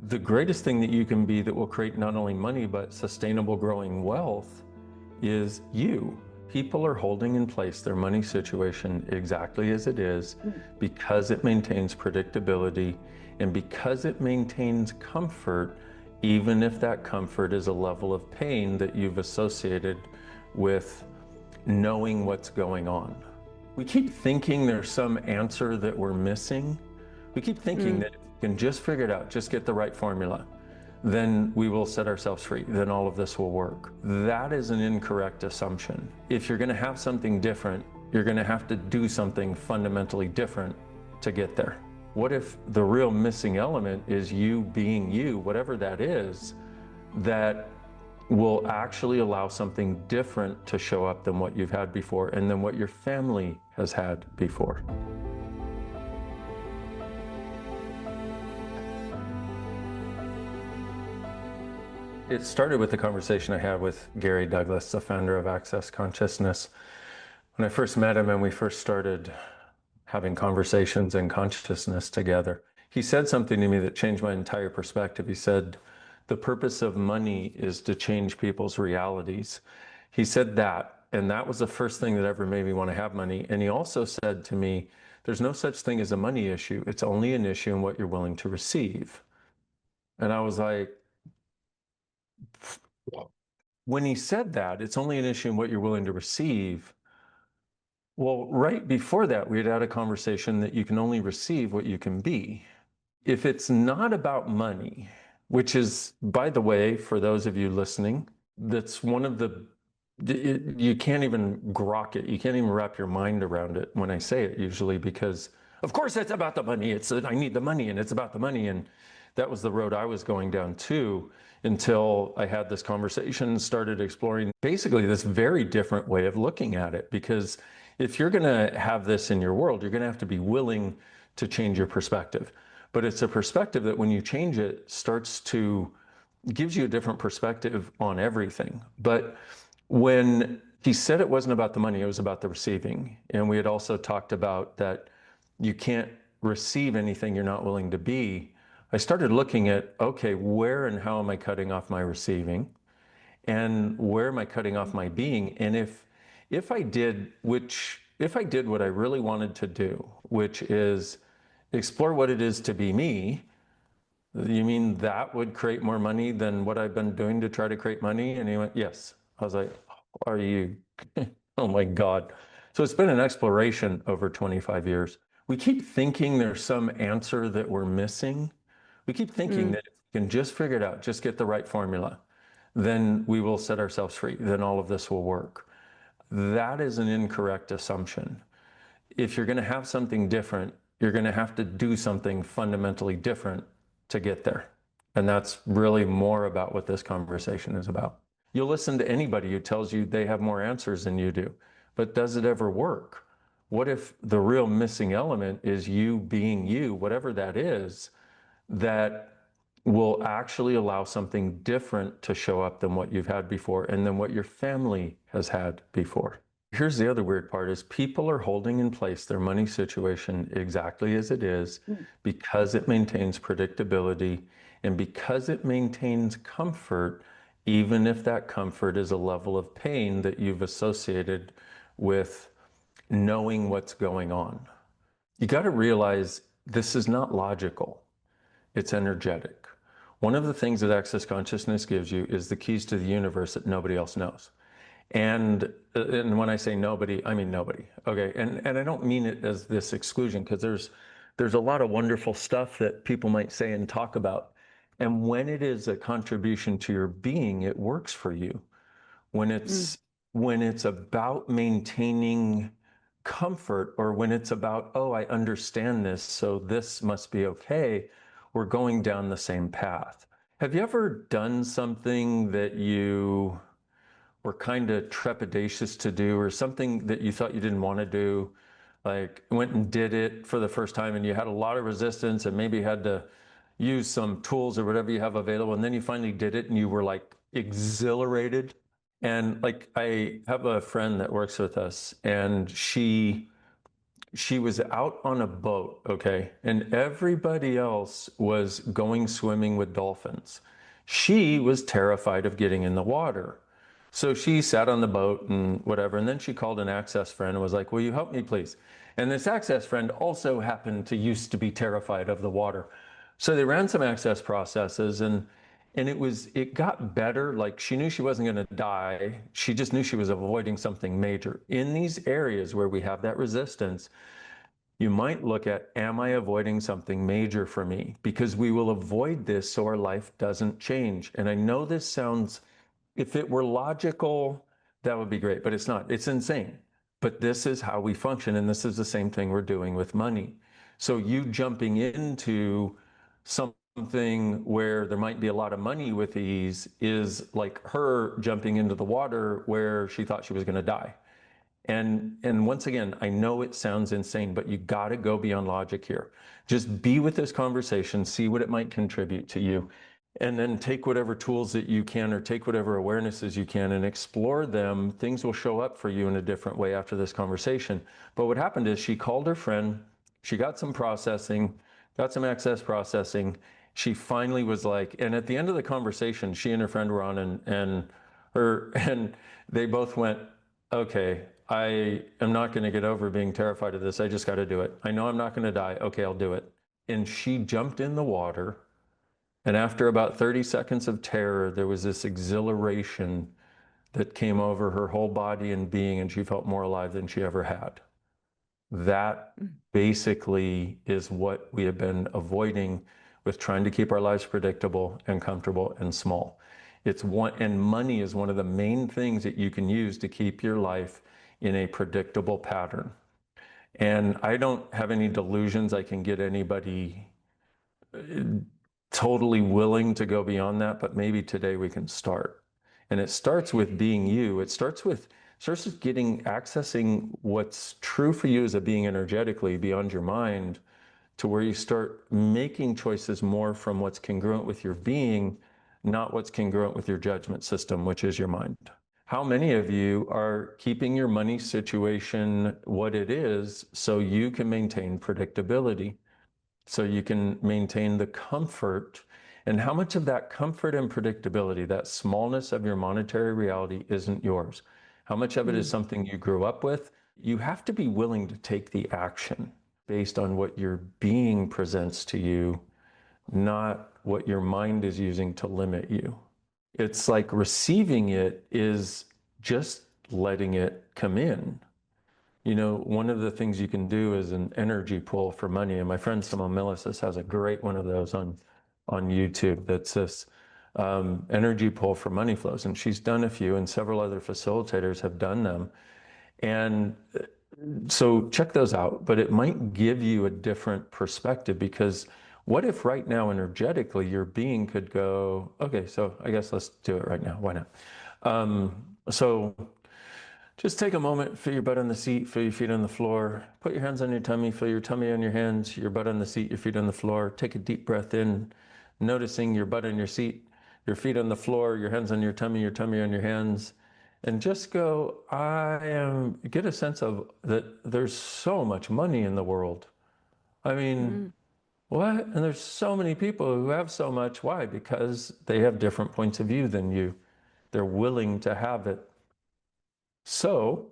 The greatest thing that you can be that will create not only money, but sustainable growing wealth is you. People are holding in place their money situation exactly as it is because it maintains predictability and because it maintains comfort, even if that comfort is a level of pain that you've associated with knowing what's going on. We keep thinking there's some answer that we're missing. We keep thinking that if we can just figure it out, just get the right formula, then we will set ourselves free, then all of this will work. That is an incorrect assumption. If you're going to have something different, you're going to have to do something fundamentally different to get there. What if the real missing element is you being you, whatever that is, that will actually allow something different to show up than what you've had before and than what your family has had before? It started with the conversation I had with Gary Douglas, the founder of Access Consciousness. When I first met him and we first started having conversations and consciousness together, he said something to me that changed my entire perspective. He said, the purpose of money is to change people's realities. He said that, and that was the first thing that ever made me want to have money. And he also said to me, there's no such thing as a money issue. It's only an issue in what you're willing to receive. And I was like, when he said that, it's only an issue in what you're willing to receive. Well, right before that, we had had a conversation that you can only receive what you can be. If it's not about money, which is, by the way, for those of you listening, that's one of the, you can't even grok it. You can't even wrap your mind around it when I say it usually, because of course it's about the money. It's I need the money and it's about the money. And that was the road I was going down too, until I had this conversation, started exploring basically this very different way of looking at it. Because if you're going to have this in your world, you're going to have to be willing to change your perspective. But it's a perspective that when you change it, gives you a different perspective on everything. But when he said it wasn't about the money, it was about the receiving. And we had also talked about that you can't receive anything you're not willing to be. I started looking at, okay, where and how am I cutting off my receiving? And where am I cutting off my being? And if I did what I really wanted to do, which is explore what it is to be me, you mean that would create more money than what I've been doing to try to create money? And he went, yes. I was like, are you? Oh my God. So it's been an exploration over 25 years. We keep thinking there's some answer that we're missing. We keep thinking that if we can just figure it out, just get the right formula, then we will set ourselves free, then all of this will work. That is an incorrect assumption. If you're going to have something different, you're going to have to do something fundamentally different to get there. And that's really more about what this conversation is about. You'll listen to anybody who tells you they have more answers than you do, but does it ever work? What if the real missing element is you being you, whatever that is, that will actually allow something different to show up than what you've had before and than what your family has had before? Here's the other weird part is people are holding in place their money situation exactly as it is because it maintains predictability and because it maintains comfort, even if that comfort is a level of pain that you've associated with knowing what's going on. You got to realize this is not logical. It's energetic. One of the things that Access Consciousness gives you is the keys to the universe that nobody else knows. And when I say nobody, I mean nobody. Okay. And I don't mean it as this exclusion, because there's a lot of wonderful stuff that people might say and talk about. And when it is a contribution to your being, it works for you. When it's about maintaining comfort, or when it's about, oh, I understand this, so this must be okay, we're going down the same path. Have you ever done something that you were kind of trepidatious to do, or something that you thought you didn't want to do, like went and did it for the first time and you had a lot of resistance and maybe had to use some tools or whatever you have available, and then you finally did it and you were like exhilarated? And like, I have a friend that works with us, and she She was out on a boat, okay? And everybody else was going swimming with dolphins. She was terrified of getting in the water. So she sat on the boat and whatever. And then she called an access friend and was like, will you help me, please? And this access friend also happened to used to be terrified of the water. So they ran some access processes and it got better. Like she knew she wasn't going to die. She just knew she was avoiding something major. In these areas where we have that resistance, you might look at, am I avoiding something major for me? Because we will avoid this so our life doesn't change. And I know this sounds, if it were logical, that would be great, but it's not. It's insane. But this is how we function. And this is the same thing we're doing with money. So you jumping into something where there might be a lot of money with ease is like her jumping into the water where she thought she was going to die. And once again, I know it sounds insane, but you got to go beyond logic here. Just be with this conversation, see what it might contribute to you, and then take whatever tools that you can or take whatever awarenesses you can and explore them. Things will show up for you in a different way after this conversation. But what happened is she called her friend, she got some processing, got some access processing. She finally was like, and at the end of the conversation, she and her friend were on and they both went, okay, I am not going to get over being terrified of this. I just got to do it. I know I'm not going to die. Okay, I'll do it. And she jumped in the water. And after about 30 seconds of terror, there was this exhilaration that came over her whole body and being, and she felt more alive than she ever had. That basically is what we have been avoiding with trying to keep our lives predictable and comfortable and small. And money is one of the main things that you can use to keep your life in a predictable pattern. And I don't have any delusions I can get anybody totally willing to go beyond that, but maybe today we can start. And it starts with being you. It starts with accessing what's true for you as a being energetically beyond your mind, to where you start making choices more from what's congruent with your being, not what's congruent with your judgment system, which is your mind. How many of you are keeping your money situation what it is so you can maintain predictability, so you can maintain the comfort? And how much of that comfort and predictability, that smallness of your monetary reality, isn't yours? How much of it is something you grew up with? You have to be willing to take the action based on what your being presents to you, not what your mind is using to limit you. It's like receiving it is just letting it come in. You know, one of the things you can do is an energy pull for money. And my friend Simone Millicis has a great one of those on YouTube that's this energy pull for money flows. And she's done a few, and several other facilitators have done them. And so check those out, but it might give you a different perspective, because what if right now energetically your being could go, okay, so I guess let's do it right now. Why not? So just take a moment, feel your butt on the seat, feel your feet on the floor, put your hands on your tummy, feel your tummy on your hands, your butt on the seat, your feet on the floor. Take a deep breath in, noticing your butt on your seat, your feet on the floor, your hands on your tummy on your hands. And just go, get a sense of that there's so much money in the world. I mean, what? And there's so many people who have so much. Why? Because they have different points of view than you. They're willing to have it. So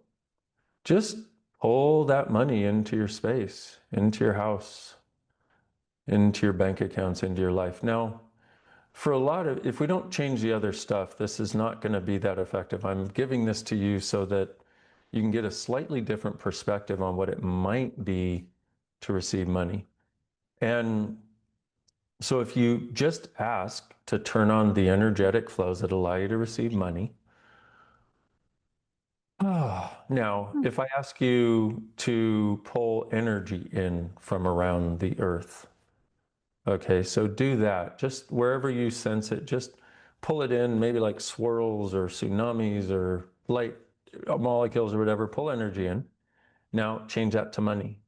just pull that money into your space, into your house, into your bank accounts, into your life. Now, for a lot of, if we don't change the other stuff, this is not going to be that effective. I'm giving this to you so that you can get a slightly different perspective on what it might be to receive money. And so if you just ask to turn on the energetic flows that allow you to receive money. Now, if I ask you to pull energy in from around the earth, okay, so do that. Just wherever you sense it, just pull it in, maybe like swirls or tsunamis or light molecules or whatever, pull energy in. Now change that to money,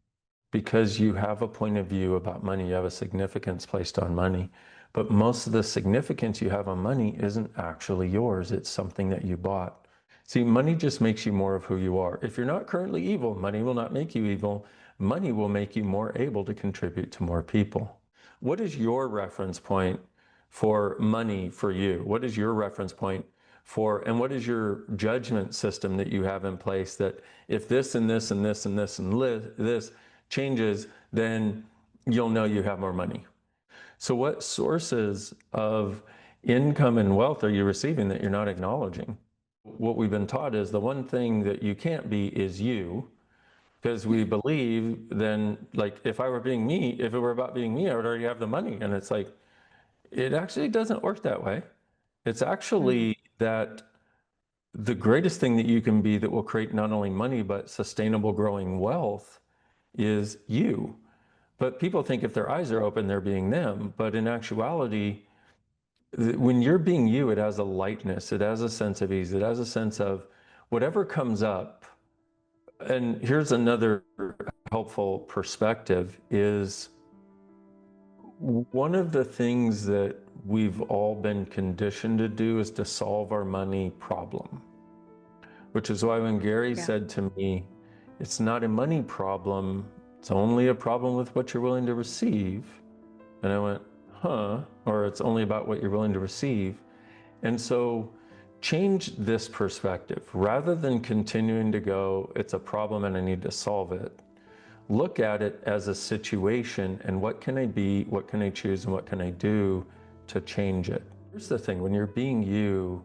because you have a point of view about money. You have a significance placed on money. But most of the significance you have on money isn't actually yours. It's something that you bought. See, money just makes you more of who you are. If you're not currently evil, money will not make you evil. money will make you more able to contribute to more people. What is your reference point for money for you? What is your reference point for, and what is your judgment system that you have in place that if this and this and this and this and this changes, then you'll know you have more money? So what sources of income and wealth are you receiving that you're not acknowledging? What we've been taught is the one thing that you can't be is you, because we believe then, like, if I were being me, if it were about being me, I would already have the money. And it's like, it actually doesn't work that way. It's actually that the greatest thing that you can be that will create not only money, but sustainable growing wealth is you. But people think if their eyes are open, they're being them. But in actuality, when you're being you, it has a lightness, it has a sense of ease, it has a sense of whatever comes up. And here's another helpful perspective is one of the things that we've all been conditioned to do is to solve our money problem, which is why when Gary said to me, it's not a money problem, it's only a problem with what you're willing to receive. And I went, huh, or it's only about what you're willing to receive. And so change this perspective. Rather than continuing to go, it's a problem and I need to solve it, look at it as a situation and what can I be, what can I choose, and what can I do to change it? Here's the thing, when you're being you,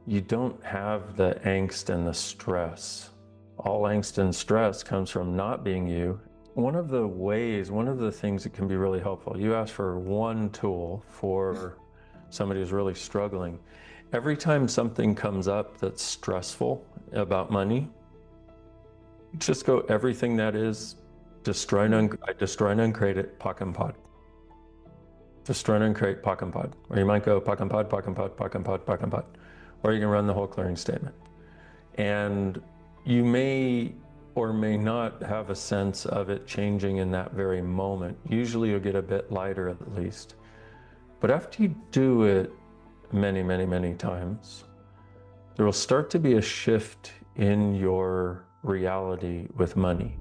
you don't have the angst and the stress. All angst and stress comes from not being you. One of the ways, one of the things that can be really helpful, you asked for one tool for somebody who's really struggling. Every time something comes up that's stressful about money, just go everything that is, destroy and uncreate it, pock and pod. Destroy and uncreate, pock and pod. Or you might go pock and pod, pock and pod, pock and pod, pock and pod. Or you can run the whole clearing statement. And you may or may not have a sense of it changing in that very moment. Usually you'll get a bit lighter at least. But after you do it many, many, many times, there will start to be a shift in your reality with money.